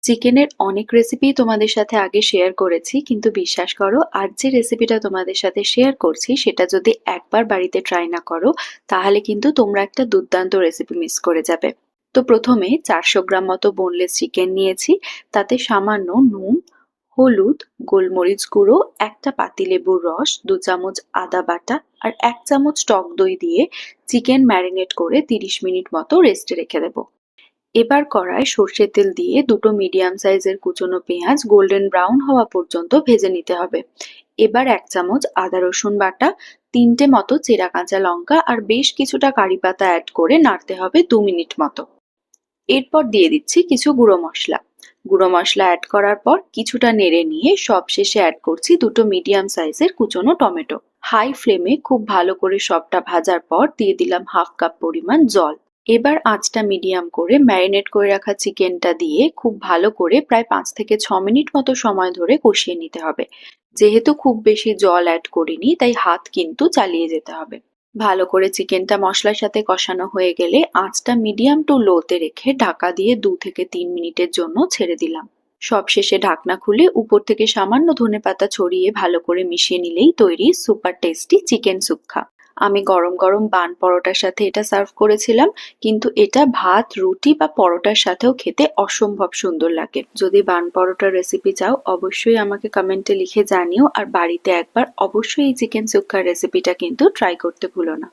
চিকেনের অনেক রেসিপি তোমাদের সাথে আগে শেয়ার করেছি, কিন্তু বিশ্বাস করো আজ যে রেসিপিটা তোমাদের সাথে শেয়ার করছি সেটা যদি একবার বাড়িতে ট্রাই না করো তাহলে কিন্তু তোমরা একটা দুর্দান্ত রেসিপি মিস করে যাবে। তো প্রথমে 400 গ্রাম মতো বোনলেস চিকেন নিয়েছি। তাতে সামান্য নুন, হলুদ, গোলমরিচ গুঁড়ো, একটা পাতিলেবুর রস, 2 চামচ আদা বাটা আর 1 চামচ টক দই দিয়ে চিকেন ম্যারিনেট করে 30 মিনিট মতো রেস্টে রেখে দেবো। এবার কড়ায় সর্ষের তেল দিয়ে দুটো মিডিয়াম সাইজের কুচনো পেঁয়াজ গোল্ডেন ব্রাউন হওয়া পর্যন্ত ভেজে নিতে হবে। এবার 1 চামচ আদা রসুন বাটা, 3টে মতো চেরা কাঁচা লঙ্কা আর বেশ কিছুটা কারি পাতা অ্যাড করে নাড়তে হবে 2 মিনিট মতো। এরপর দিয়ে দিচ্ছি কিছু গুঁড়ো মশলা। গুঁড়ো মশলা অ্যাড করার পর কিছুটা নেড়ে নিয়ে সবশেষে অ্যাড করছি দুটো মিডিয়াম সাইজের কুচনো টমেটো। হাই ফ্লেমে খুব ভালো করে সবটা ভাজার পর দিয়ে দিলাম 1/2 কাপ পরিমাণ জল। এবার আঁচটা মিডিয়াম করে ম্যারিনেট করে রাখা চিকেনটা দিয়ে খুব ভালো করে প্রায় 5 থেকে 6 মিনিট মতো সময় ধরে কষিয়ে নিতে হবে। যেহেতু খুব বেশি জল অ্যাড করিনি তাই হাত কিন্তু চালিয়ে যেতে হবে। ভালো করে চিকেনটা মশলার সাথে কষানো হয়ে গেলে আঁচটা মিডিয়াম টু লোতে রেখে ঢাকা দিয়ে 2 থেকে 3 মিনিটের জন্য ছেড়ে দিলাম। সবশেষে ঢাকনা খুলে উপর থেকে সামান্য ধনেপাতা ছড়িয়ে ভালো করে মিশিয়ে নিলেই তৈরি সুপার টেস্টি চিকেন সুক্কা। আমি গরম গরম বান পরোটার সাথে এটা সার্ভ করেছিলাম, কিন্তু এটা ভাত, রুটি বা পরোটার সাথেও খেতে অসম্ভব সুন্দর লাগে। যদি বান পরোটার রেসিপি চাও অবশ্যই আমাকে কমেন্টে লিখে জানিও, আর বাড়িতে একবার অবশ্যই এই চিকেন সুক্কার রেসিপিটা কিন্তু ট্রাই করতে ভুলো না।